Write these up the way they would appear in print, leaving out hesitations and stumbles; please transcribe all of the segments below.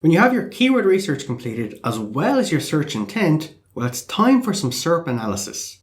When you have your keyword research completed as well as your search intent, well, it's time for some SERP analysis.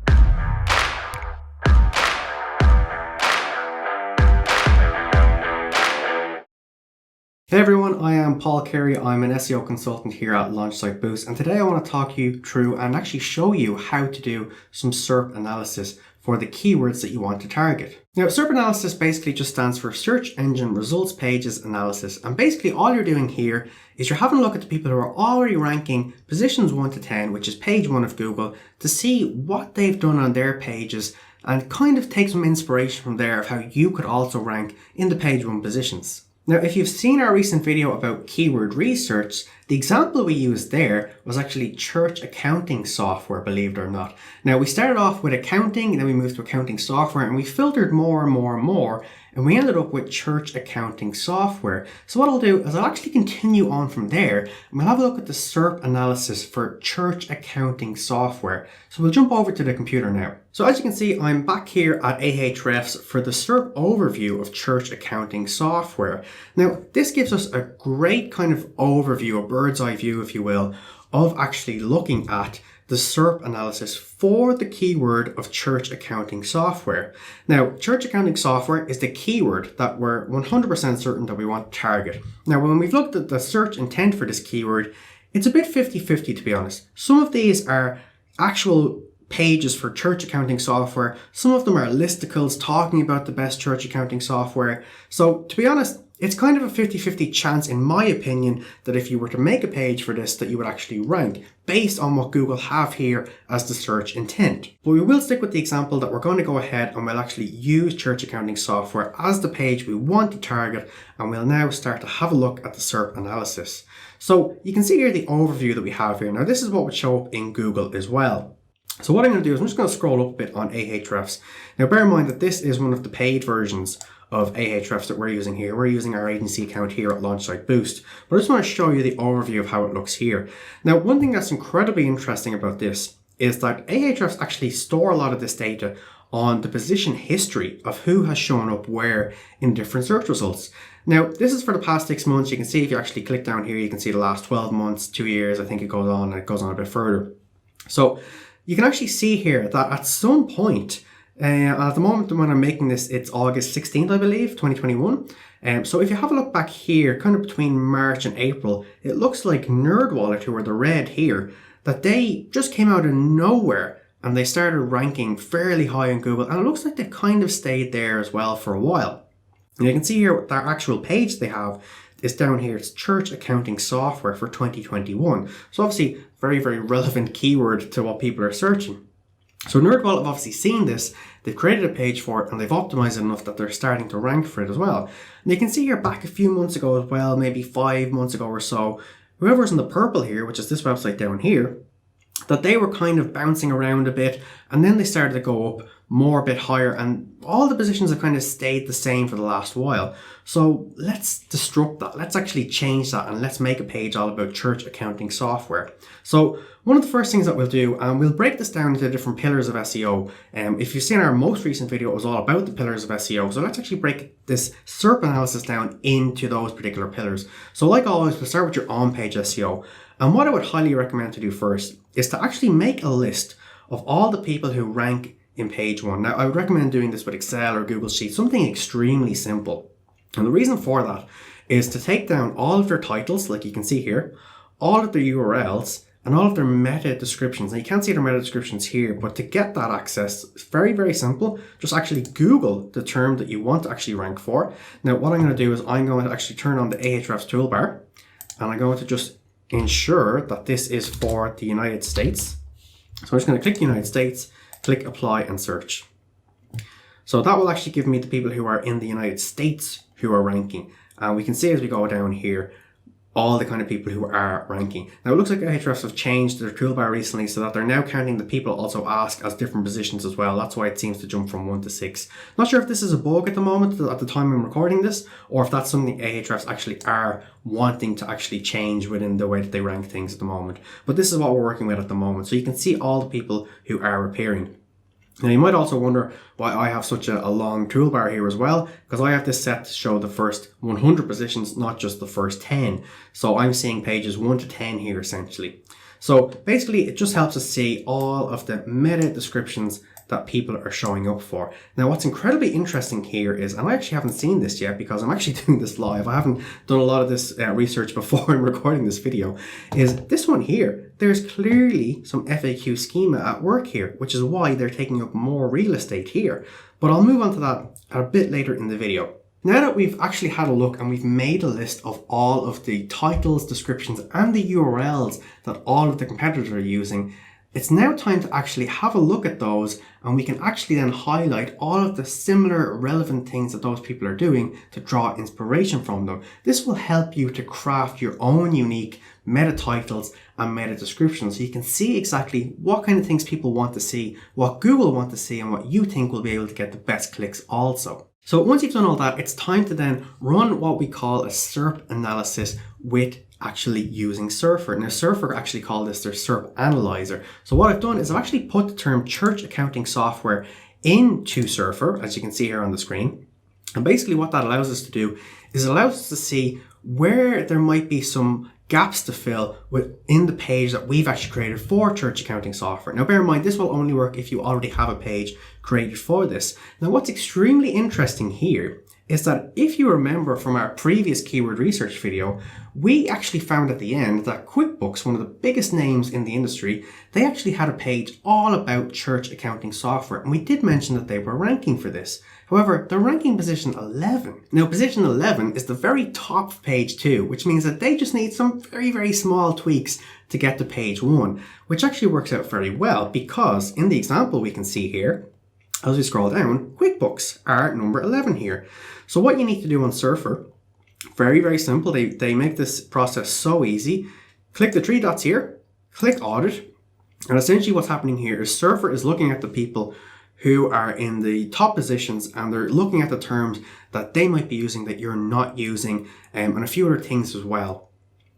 Hey everyone, I am Paul Carey. I'm an SEO consultant here at Launch Site Boost, and today I want to talk you through and actually show you how to do some SERP analysis for the keywords that you want to target. Now, SERP analysis basically just stands for Search Engine Results Pages Analysis, and basically all you're doing here is you're having a look at the people who are already ranking positions 1 to 10, which is page 1 of Google, to see what they've done on their pages and kind of take some inspiration from there of how you could also rank in the page 1 positions. Now, if you've seen our recent video about keyword research, the example we used there was actually church accounting software, believe it or not. Now, we started off with accounting, and then we moved to accounting software, and we filtered more and more and more, and we ended up with church accounting software. So what I'll do is I'll actually continue on from there, and we'll have a look at the SERP analysis for church accounting software. So we'll jump over to the computer now. So as you can see, I'm back here at Ahrefs for the SERP overview of church accounting software. Now, this gives us a great kind of overview, a bird's eye view, if you will, of actually looking at the SERP analysis for the keyword of church accounting software. Now, church accounting software is the keyword that we're 100% certain that we want to target. Now, when we've looked at the search intent for this keyword, it's a bit 50-50 to be honest. Some of these are actual pages for church accounting software. Some of them are listicles talking about the best church accounting software. So to be honest, it's kind of a 50-50 chance, in my opinion, that if you were to make a page for this, that you would actually rank based on what Google have here as the search intent. But we will stick with the example that we're going to go ahead and we'll actually use church accounting software as the page we want to target, and we'll now start to have a look at the SERP analysis. So you can see here the overview that we have here. Now, this is what would show up in Google as well. So what I'm going to do is I'm just going to scroll up a bit on Ahrefs. Now, bear in mind that this is one of the paid versions of Ahrefs that we're using here. We're using our agency account here at Launch Site Boost. But I just want to show you the overview of how it looks here. Now, one thing that's incredibly interesting about this is that Ahrefs actually store a lot of this data on the position history of who has shown up where in different search results. Now, this is for the past 6 months. You can see if you actually click down here, you can see the last 12 months, 2 years. I think it goes on a bit further. So you can actually see here that at some point, at the moment when I'm making this, it's August 16th, I believe, 2021. So if you have a look back here, kind of between March and April, it looks like NerdWallet, who are the red here, that they just came out of nowhere and they started ranking fairly high in Google. And it looks like they kind of stayed there as well for a while. And you can see here their actual page they have is down here. It's church accounting software for 2021. So obviously very, very relevant keyword to what people are searching. So NerdWallet have obviously seen this, they've created a page for it, and they've optimized it enough that they're starting to rank for it as well. And you can see here back a few months ago as well, maybe 5 months ago or so, whoever's in the purple here, which is this website down here, that they were kind of bouncing around a bit, and then they started to go up more, a bit higher, and all the positions have kind of stayed the same for the last while. So let's disrupt that. Let's actually change that, and let's make a page all about church accounting software. So one of the first things that we'll do, and we'll break this down into different pillars of SEO. If you've seen our most recent video, it was all about the pillars of SEO. So let's actually break this SERP analysis down into those particular pillars. So like always, we'll start with your on-page SEO. And what I would highly recommend to do first is to actually make a list of all the people who rank in page 1. Now, I would recommend doing this with Excel or Google Sheets, something extremely simple. And the reason for that is to take down all of their titles, like you can see here, all of their URLs, and all of their meta descriptions. Now, you can't see their meta descriptions here, but to get that access, it's very, very simple. Just actually Google the term that you want to actually rank for. Now, what I'm going to do is I'm going to actually turn on the Ahrefs toolbar, and I'm going to just ensure that this is for the United States. So I'm just going to click United States, click apply and search. So that will actually give me the people who are in the United States who are ranking. And we can see as we go down here, all the kind of people who are ranking. Now it looks like Ahrefs have changed their toolbar recently so that they're now counting the people also asked as different positions as well. That's why it seems to jump from 1 to 6. Not sure if this is a bug at the moment, at the time I'm recording this, or if that's something Ahrefs actually are wanting to actually change within the way that they rank things at the moment. But this is what we're working with at the moment. So you can see all the people who are appearing. Now you might also wonder why I have such a long toolbar here as well, because I have this set to show the first 100 positions, not just the first 10. So I'm seeing pages 1 to 10 here essentially. So basically it just helps us see all of the meta descriptions that people are showing up for. Now what's incredibly interesting here is, and I actually haven't seen this yet because I'm actually doing this live, I haven't done a lot of this research before I'm recording this video, is this one here. There's clearly some FAQ schema at work here, which is why they're taking up more real estate here. But I'll move on to that a bit later in the video. Now that we've actually had a look and we've made a list of all of the titles, descriptions, and the URLs that all of the competitors are using, it's now time to actually have a look at those, and we can actually then highlight all of the similar relevant things that those people are doing to draw inspiration from them. This will help you to craft your own unique meta titles and meta descriptions, so you can see exactly what kind of things people want to see, what Google want to see, and what you think will be able to get the best clicks also. So once you've done all that, it's time to then run what we call a SERP analysis with actually using Surfer. Now Surfer actually call this their SERP analyzer. So what I've done is I've actually put the term church accounting software into Surfer, as you can see here on the screen. And basically what that allows us to do is it allows us to see where there might be some gaps to fill within the page that we've actually created for church accounting software. Now bear in mind, this will only work if you already have a page created for this. Now what's extremely interesting here is that if you remember from our previous keyword research video, we actually found at the end that QuickBooks, one of the biggest names in the industry, they actually had a page all about church accounting software. And we did mention that they were ranking for this. However, they're ranking position 11. Now, position 11 is the very top of page 2, which means that they just need some very, very small tweaks to get to page 1, which actually works out very well because in the example we can see here, as we scroll down, QuickBooks are number 11 here. So what you need to do on Surfer, very, very simple. They make this process so easy. Click the 3 dots here, click audit. And essentially what's happening here is Surfer is looking at the people who are in the top positions and they're looking at the terms that they might be using that you're not using, and a few other things as well.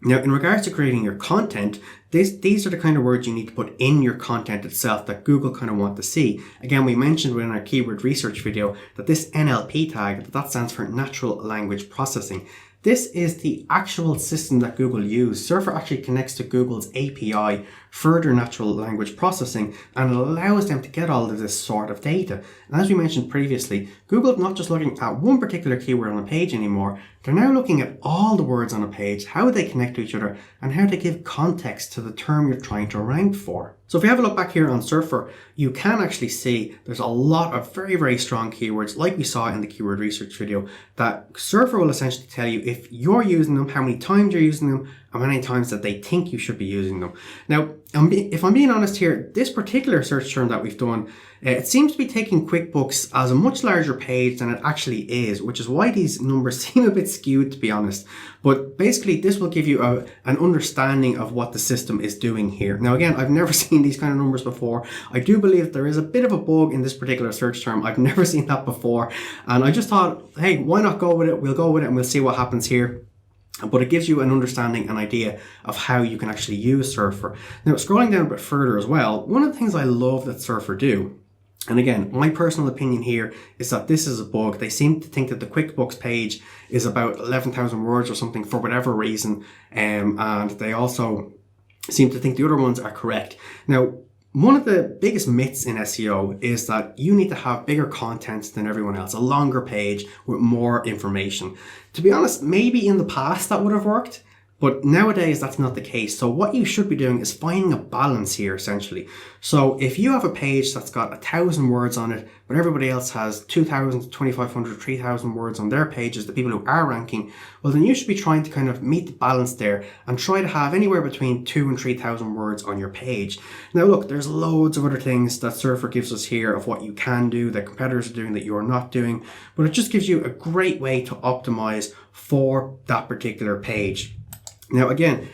Now, in regards to creating your content, these are the kind of words you need to put in your content itself that Google kind of want to see. Again, we mentioned within our keyword research video that this NLP tag, that stands for natural language processing. This is the actual system that Google use. Surfer actually connects to Google's API for their natural language processing, and it allows them to get all of this sort of data. And as we mentioned previously, Google is not just looking at one particular keyword on a page anymore. They're now looking at all the words on a page, how they connect to each other, and how they give context to the term you're trying to rank for. So if you have a look back here on Surfer, you can actually see there's a lot of very, very strong keywords, like we saw in the keyword research video, that Surfer will essentially tell you if you're using them, how many times you're using them, and how many times that they think you should be using them. Now, if I'm being honest here, this particular search term that we've done, it seems to be taking QuickBooks as a much larger page than it actually is, which is why these numbers seem a bit skewed, to be honest. But basically, this will give you an understanding of what the system is doing here. Now, again, I've never seen these kind of numbers before. I do believe there is a bit of a bug in this particular search term. I've never seen that before. And I just thought, hey, why not go with it? We'll go with it and we'll see what happens here. But it gives you an understanding, an idea of how you can actually use Surfer. Now, scrolling down a bit further as well, one of the things I love that Surfer do, and again, my personal opinion here is that this is a bug. They seem to think that the QuickBooks page is about 11,000 words or something for whatever reason. And they also seem to think the other ones are correct. Now, one of the biggest myths in SEO is that you need to have bigger content than everyone else, a longer page with more information. To be honest, maybe in the past that would have worked, but nowadays that's not the case. So what you should be doing is finding a balance here, essentially. So if you have a page that's got 1,000 words on it, but everybody else has 2,000, 2,500, 3,000 words on their pages, the people who are ranking, well, then you should be trying to kind of meet the balance there and try to have anywhere between 2,000 and 3,000 words on your page. Now, look, there's loads of other things that Surfer gives us here of what you can do, that competitors are doing that you're not doing, but it just gives you a great way to optimize for that particular page. Now, again,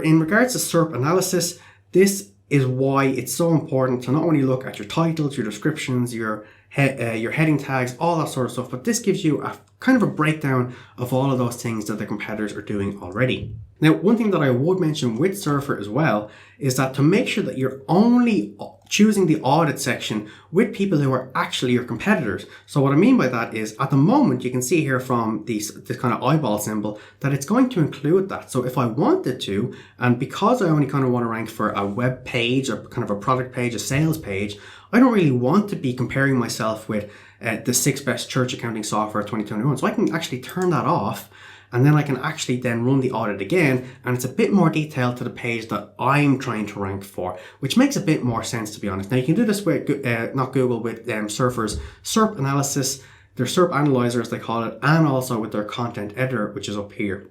in regards to SERP analysis, this is why it's so important to not only look at your titles, your descriptions, your heading tags, all that sort of stuff, but this gives you a kind of a breakdown of all of those things that the competitors are doing already. Now, one thing that I would mention with Surfer as well is that to make sure that you're only choosing the audit section with people who are actually your competitors. So what I mean by that is at the moment you can see here from this kind of eyeball symbol that it's going to include that. So if I wanted to, and because I only kind of want to rank for a web page, or kind of a product page, a sales page, I don't really want to be comparing myself with the 6 best church accounting software 2021. So I can actually turn that off, and then I can actually then run the audit again, and it's a bit more detailed to the page that I'm trying to rank for, which makes a bit more sense, to be honest. Now you can do this with, not Google, with Surfer's SERP Analysis, their SERP Analyzer as they call it, and also with their content editor, which is up here.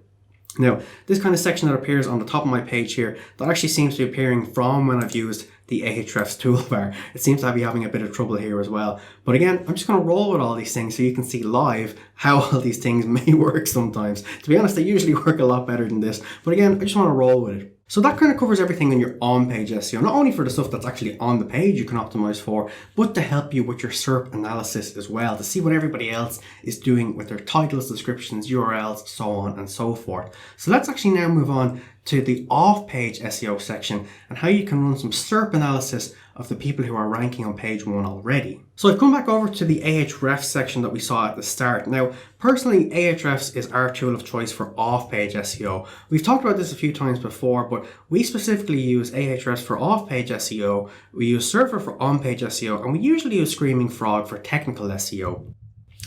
Now, this kind of section that appears on the top of my page here, that actually seems to be appearing from when I've used the Ahrefs toolbar. It seems to be having a bit of trouble here as well. But again, I'm just going to roll with all these things so you can see live how all these things may work sometimes. To be honest, they usually work a lot better than this. But again, I just want to roll with it. So that kind of covers everything on your on-page SEO, not only for the stuff that's actually on the page you can optimize for, but to help you with your SERP analysis as well, to see what everybody else is doing with their titles, descriptions, URLs, so on and so forth. So let's actually now move on to the off-page SEO section and how you can run some SERP analysis of the people who are ranking on page 1 already. So I've come back over to the Ahrefs section that we saw at the start. Now, personally, Ahrefs is our tool of choice for off-page SEO. We've talked about this a few times before, but we specifically use Ahrefs for off-page SEO, we use Surfer for on-page SEO, and we usually use Screaming Frog for technical SEO.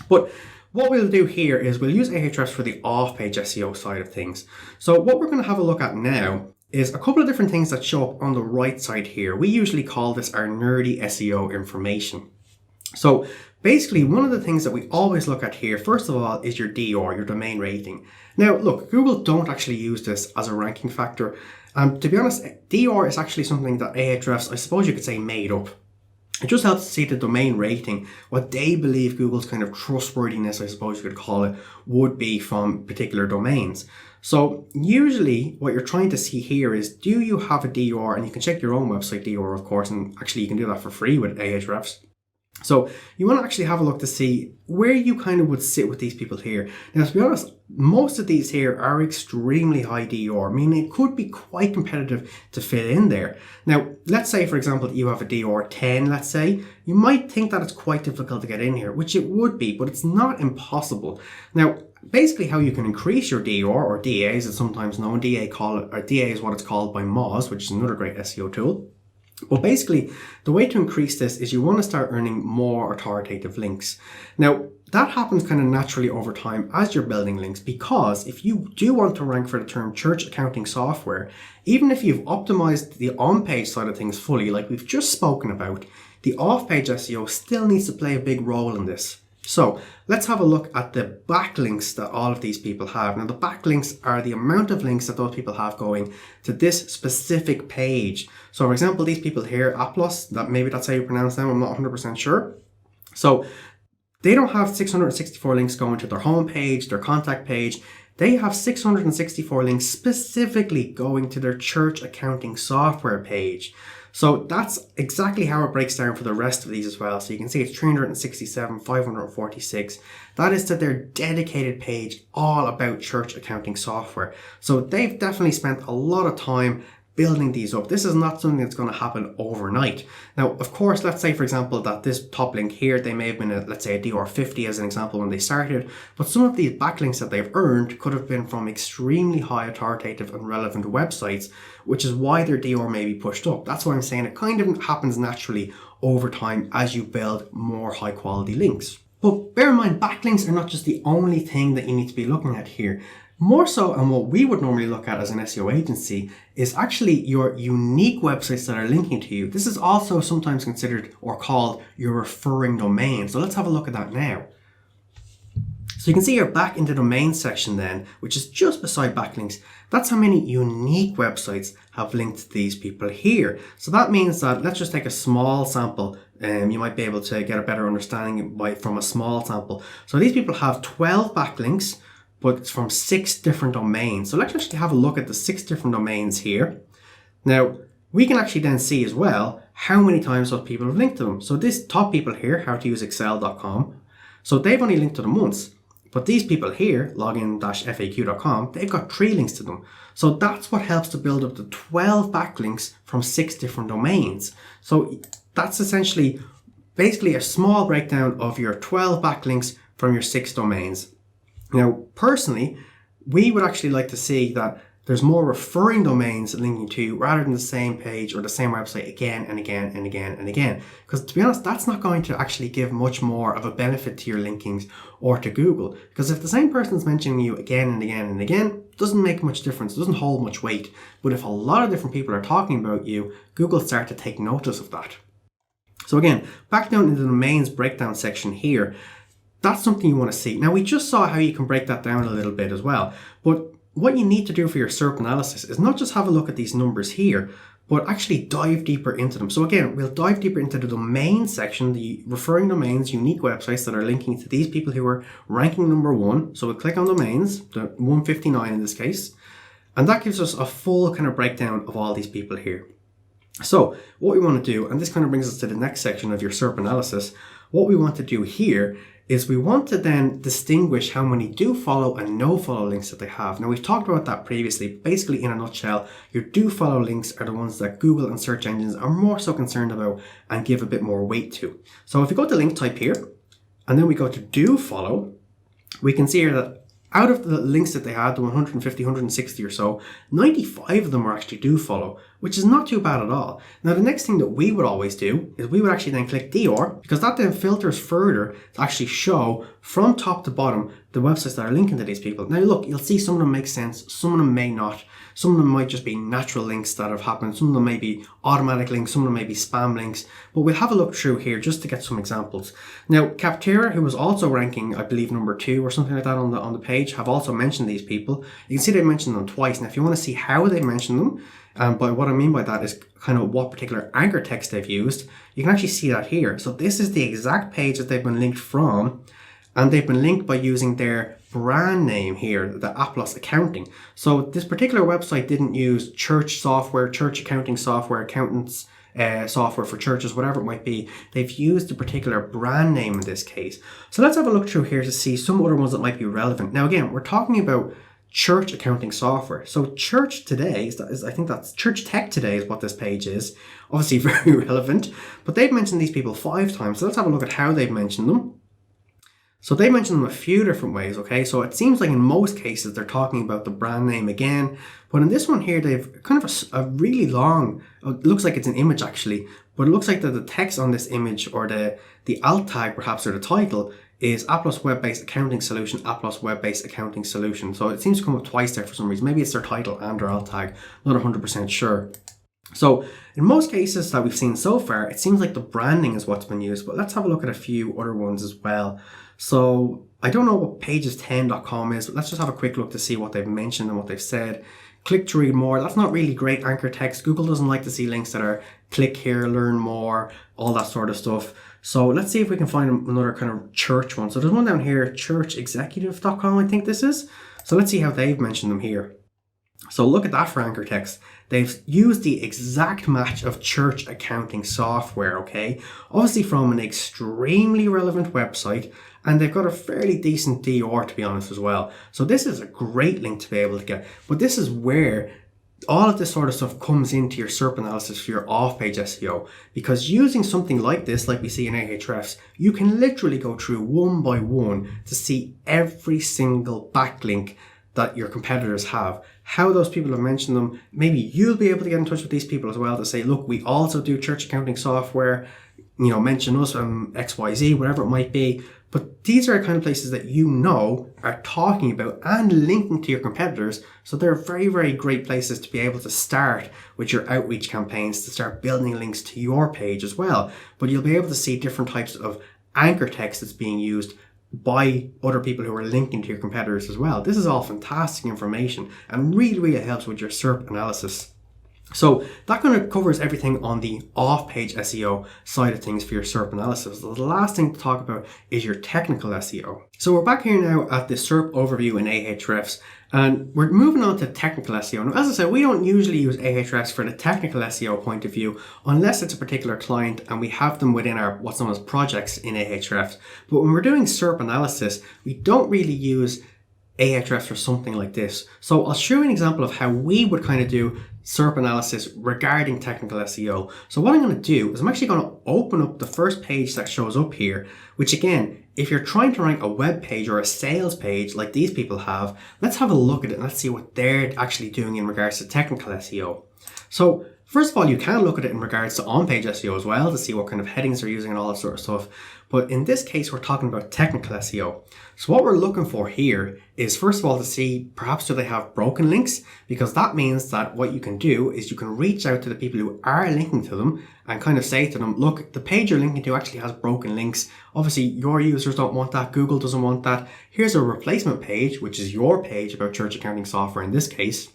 But what we'll do here is we'll use Ahrefs for the off-page SEO side of things. So what we're going to have a look at now is a couple of different things that show up on the right side here. We usually call this our nerdy SEO information. So basically, one of the things that we always look at here, first of all, is your DOR, your domain rating. Now, look, Google don't actually use this as a ranking factor. To be honest, DOR is actually something that Ahrefs, I suppose you could say, made up. It just helps to see the domain rating, what they believe Google's kind of trustworthiness, I suppose you could call it, would be from particular domains. So usually what you're trying to see here is, do you have a DOR? And you can check your own website DOR, of course, and actually you can do that for free with Ahrefs. So you want to actually have a look to see where you kind of would sit with these people here. Now, to be honest, most of these here are extremely high DOR. I mean, it could be quite competitive to fit in there. Now, let's say, for example, you have a DOR 10, let's say. You might think that it's quite difficult to get in here, which it would be, but it's not impossible. Now, basically how you can increase your DOR, or DA as it's sometimes known, DA is what it's called by Moz, which is another great SEO tool. Well, basically, the way to increase this is you want to start earning more authoritative links. Now, that happens kind of naturally over time as you're building links, because if you do want to rank for the term church accounting software, even if you've optimized the on-page side of things fully, like we've just spoken about, the off-page SEO still needs to play a big role in this. So let's have a look at the backlinks that all of these people have. Now, the backlinks are the amount of links that those people have going to this specific page. So for example, these people here, Aplos, maybe that's how you pronounce them, I'm not 100% sure. So they don't have 664 links going to their homepage, their contact page. They have 664 links specifically going to their church accounting software page. So that's exactly how it breaks down for the rest of these as well. So you can see it's 367, 546. That is to their dedicated page all about church accounting software. So they've definitely spent a lot of time building these up. This is not something that's going to happen overnight. Now, of course, let's say, for example, that this top link here, they may have been, let's say, a DOR 50 as an example when they started, but some of these backlinks that they've earned could have been from extremely high authoritative and relevant websites, which is why their DOR may be pushed up. That's why I'm saying it kind of happens naturally over time as you build more high quality links. But bear in mind, backlinks are not just the only thing that you need to be looking at here. More so, and what we would normally look at as an SEO agency, is actually your unique websites that are linking to you. This is also sometimes considered or called your referring domain. So let's have a look at that now. So you can see you're back in the domain section then, which is just beside backlinks. That's how many unique websites have linked to these people here. So that means that, let's just take a small sample. You might be able to get a better understanding from a small sample. So these people have 12 backlinks, but it's from 6 different domains. So let's actually have a look at the 6 different domains here. Now, we can actually then see as well how many times those people have linked to them. So this top people here, howtouseexcel.com, so they've only linked to them once. But these people here, login-faq.com, they've got 3 links to them. So that's what helps to build up the 12 backlinks from 6 different domains. So that's essentially basically a small breakdown of your 12 backlinks from your 6 domains. Now, personally, we would actually like to see that there's more referring domains linking to you rather than the same page or the same website again and again and again and again. Because to be honest, that's not going to actually give much more of a benefit to your linkings or to Google. Because if the same person is mentioning you again and again and again, it doesn't make much difference, it doesn't hold much weight. But if a lot of different people are talking about you, Google start to take notice of that. So again, back down into the domains breakdown section here, that's something you want to see. Now, we just saw how you can break that down a little bit as well. But what you need to do for your SERP analysis is not just have a look at these numbers here, but actually dive deeper into them. So again, we'll dive deeper into the domain section, the referring domains, unique websites that are linking to these people who are ranking number 1. So we'll click on domains, the 159 in this case, and that gives us a full kind of breakdown of all these people here. So what we want to do, and this kind of brings us to the next section of your SERP analysis, what we want to do here is we want to then distinguish how many DoFollow and NoFollow links that they have. Now, we've talked about that previously. Basically, in a nutshell, your DoFollow links are the ones that Google and search engines are more so concerned about and give a bit more weight to. So if we go to link type here, and then we go to DoFollow, we can see here that out of the links that they had, the 150, 160 or so, 95 of them were actually DoFollow, which is not too bad at all. Now, the next thing that we would always do is we would actually then click DR, because that then filters further to actually show from top to bottom the websites that are linking to these people. Now, look, you'll see some of them make sense, some of them may not. Some of them might just be natural links that have happened. Some of them may be automatic links. Some of them may be spam links. But we'll have a look through here just to get some examples. Now, Competitor, who was also ranking, I believe, number 2 or something like that on the page, have also mentioned these people. You can see they mentioned them twice. Now, if you want to see how they mentioned them, by what I mean by that is kind of what particular anchor text they've used, you can actually see that here. So this is the exact page that they've been linked from, and they've been linked by using their brand name here, the Ahrefs accounting. So this particular website didn't use church software, church accounting software, accountants software for churches, whatever it might be. They've used a particular brand name in this case. So let's have a look through here to see some other ones that might be relevant. Now again, we're talking about church accounting software. So church today is I think that's church tech today is what this page is. Obviously very relevant, but they've mentioned these people 5 times. So let's have a look at how they've mentioned them. So they mention them a few different ways, okay? So it seems like in most cases they're talking about the brand name again, but in this one here they've kind of a really long, it looks like it's an image actually, but it looks like that the text on this image or the alt tag perhaps or the title is Ahrefs Web-Based Accounting Solution, Ahrefs Web-Based Accounting Solution. So it seems to come up twice there for some reason. Maybe it's their title and their alt tag, not 100% sure. So in most cases that we've seen so far, it seems like the branding is what's been used, but let's have a look at a few other ones as well. So I don't know what pages10.com is, but let's just have a quick look to see what they've mentioned and what they've said. Click to read more. That's not really great anchor text. Google doesn't like to see links that are click here, learn more, all that sort of stuff. So let's see if we can find another kind of church one. So there's one down here, churchexecutive.com, I think this is. So let's see how they've mentioned them here. So look at that for anchor text. They've used the exact match of church accounting software, okay? Obviously from an extremely relevant website, and they've got a fairly decent DR to be honest as well. So this is a great link to be able to get. But this is where all of this sort of stuff comes into your SERP analysis for your off-page SEO, because using something like this, like we see in Ahrefs, you can literally go through one by one to see every single backlink that your competitors have, how those people have mentioned them. Maybe you'll be able to get in touch with these people as well to say, look, we also do church accounting software, you know, mention us from XYZ, whatever it might be. But these are kind of places that you know are talking about and linking to your competitors. So they're very, very great places to be able to start with your outreach campaigns, to start building links to your page as well. But you'll be able to see different types of anchor text that's being used by other people who are linking to your competitors as well. This is all fantastic information and really, really helps with your SERP analysis. So that kind of covers everything on the off-page SEO side of things for your SERP analysis. So the last thing to talk about is your technical SEO. So we're back here now at the SERP overview in Ahrefs, and we're moving on to technical SEO. Now, as I said, we don't usually use Ahrefs for the technical SEO point of view unless it's a particular client and we have them within our what's known as projects in Ahrefs. But when we're doing SERP analysis, we don't really use Ahrefs for something like this. So I'll show you an example of how we would kind of do SERP analysis regarding technical SEO. So what I'm going to do is I'm actually going to open up the first page that shows up here, which again, if you're trying to rank a web page or a sales page like these people have, let's have a look at it and let's see what they're actually doing in regards to technical SEO. So first of all, you can look at it in regards to on-page SEO as well to see what kind of headings they're using and all that sort of stuff. But in this case, we're talking about technical SEO. So what we're looking for here is first of all to see perhaps do they have broken links, because that means that what you can do is you can reach out to the people who are linking to them and kind of say to them, look, the page you're linking to actually has broken links. Obviously, your users don't want that. Google doesn't want that. Here's a replacement page, which is your page about church accounting software in this case.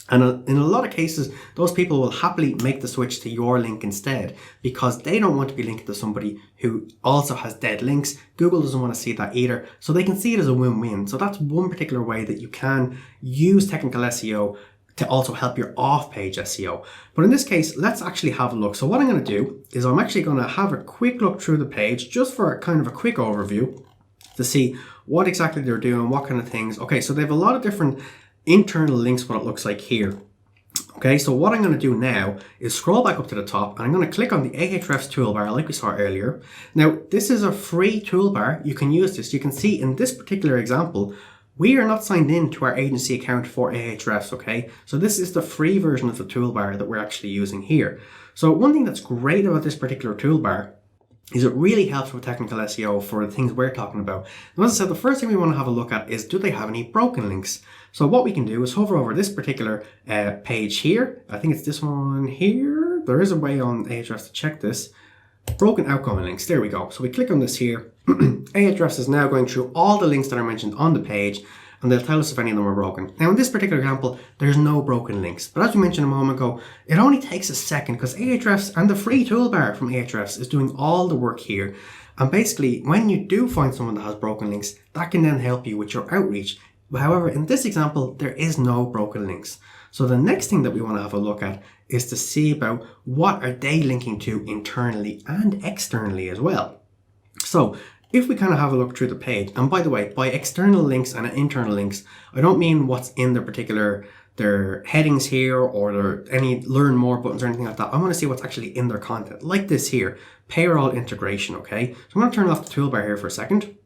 And in a lot of cases, those people will happily make the switch to your link instead because they don't want to be linked to somebody who also has dead links. Google doesn't want to see that either. So they can see it as a win-win. So that's one particular way that you can use technical SEO to also help your off-page SEO. But in this case, let's actually have a look. So what I'm going to do is I'm actually going to have a quick look through the page just for kind of a quick overview to see what exactly they're doing, what kind of things. Okay, so they have a lot of different internal links, what it looks like here. Okay, so what I'm going to do now is scroll back up to the top and I'm going to click on the Ahrefs toolbar like we saw earlier. Now, this is a free toolbar. You can use this. You can see in this particular example, we are not signed in to our agency account for Ahrefs, okay? So this is the free version of the toolbar that we're actually using here. So one thing that's great about this particular toolbar is it really helps with technical SEO for the things we're talking about. And as I said, the first thing we want to have a look at is, do they have any broken links? So what we can do is hover over this particular page here. I think it's this one here. There is a way on Ahrefs to check this. Broken outgoing links. There we go. So we click on this here. Ahrefs is now going through all the links that are mentioned on the page, and they'll tell us if any of them are broken. Now in this particular example, there's no broken links. But as we mentioned a moment ago, it only takes a second because Ahrefs and the free toolbar from Ahrefs is doing all the work here. And basically, when you do find someone that has broken links, that can then help you with your outreach. However, in this example, there is no broken links. So the next thing that we want to have a look at is to see about what are they linking to internally and externally as well. So if we kind of have a look through the page, and by the way, by external links and internal links, I don't mean what's in their headings here or their any learn more buttons or anything like that. I want to see what's actually in their content, like this here, payroll integration, okay? So I'm going to turn off the toolbar here for a second.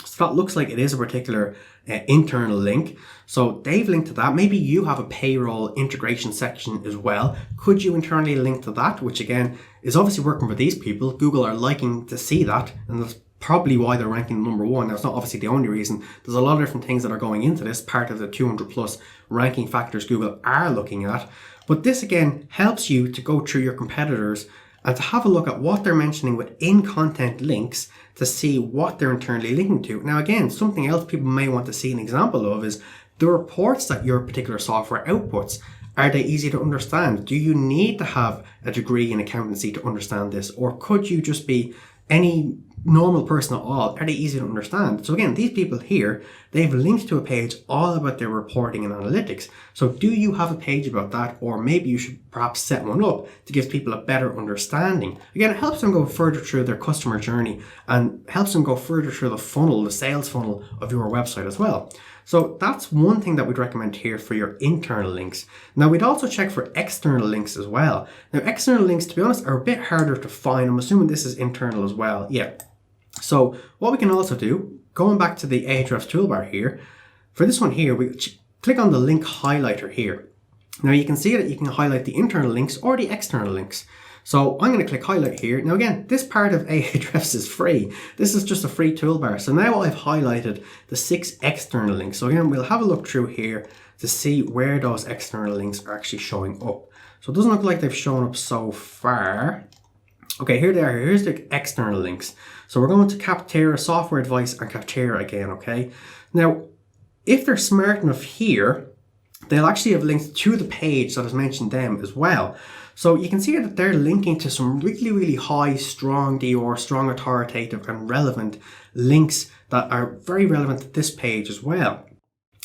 So that looks like it is a particular internal link. So they've linked to that. Maybe you have a payroll integration section as well. Could you internally link to that? Which again, is obviously working for these people. Google are liking to see that. And that's probably why they're ranking number one. Now, it's not obviously the only reason. There's a lot of different things that are going into this, part of the 200 plus ranking factors Google are looking at. But this again helps you to go through your competitors and to have a look at what they're mentioning within content links to see what they're internally linking to. Now again, something else people may want to see an example of is the reports that your particular software outputs. Are they easy to understand? Do you need to have a degree in accountancy to understand this? Or could you just be any normal person at all? Are they easy to understand? So again, these people here, they've linked to a page all about their reporting and analytics. So do you have a page about that? Or maybe you should perhaps set one up to give people a better understanding. Again, it helps them go further through their customer journey and helps them go further through the funnel, the sales funnel of your website as well. So that's one thing that we'd recommend here for your internal links. Now we'd also check for external links as well. Now external links, to be honest, are a bit harder to find. I'm assuming this is internal as well. Yeah. So what we can also do, going back to the Ahrefs toolbar here, for this one here, we click on the link highlighter here. Now you can see that you can highlight the internal links or the external links. So I'm going to click highlight here. Now again, this part of Ahrefs is free. This is just a free toolbar. So now I've highlighted the 6 external links. So again, we'll have a look through here to see where those external links are actually showing up. So it doesn't look like they've shown up so far. Okay, here they are. Here's the external links. So we're going to Competitor Software Advice and Competitor again, okay? Now, if they're smart enough here, they'll actually have linked to the page that has mentioned them as well. So you can see that they're linking to some really, really high, strong DR, strong authoritative and relevant links that are very relevant to this page as well.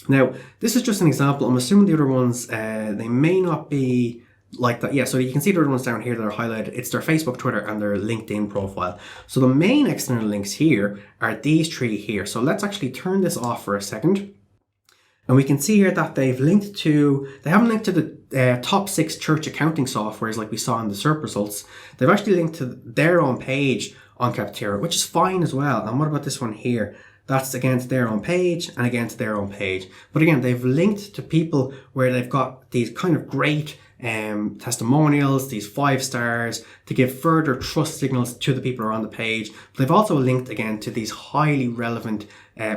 Now, this is just an example. I'm assuming the other ones, they may not be like that. Yeah, so you can see the other ones down here that are highlighted. It's their Facebook, Twitter, and their LinkedIn profile. So the main external links here are these 3 here. So let's actually turn this off for a second. And we can see here that they haven't linked to the top 6 church accounting softwares like we saw in the SERP results, they've actually linked to their own page on Competitor, which is fine as well. And what about this one here? That's again to their own page and again to their own page. But again, they've linked to people where they've got these kind of great testimonials, these 5 stars, to give further trust signals to the people who are on the page. But they've also linked again to these highly relevant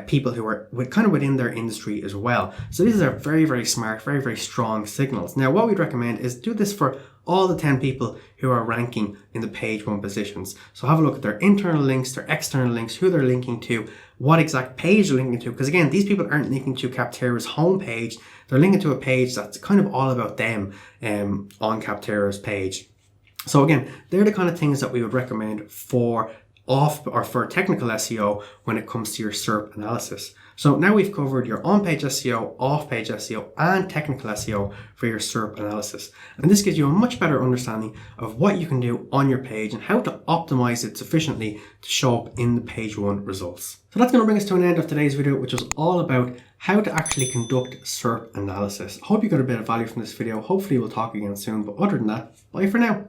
people who are kind of within their industry as well. So these are very, very smart, very, very strong signals. Now, what we'd recommend is do this for all the 10 people who are ranking in the page 1 positions. So have a look at their internal links, their external links, who they're linking to, what exact page they're linking to. Because again, these people aren't linking to Competitor's homepage. They're linking to a page that's kind of all about them on Competitor's page. So again, they're the kind of things that we would recommend for technical SEO when it comes to your SERP analysis. So now we've covered your on-page SEO, off-page SEO, and technical SEO for your SERP analysis. And this gives you a much better understanding of what you can do on your page and how to optimize it sufficiently to show up in the page 1 results. So that's going to bring us to an end of today's video, which was all about how to actually conduct SERP analysis. I hope you got a bit of value from this video. Hopefully we'll talk again soon, but other than that, bye for now.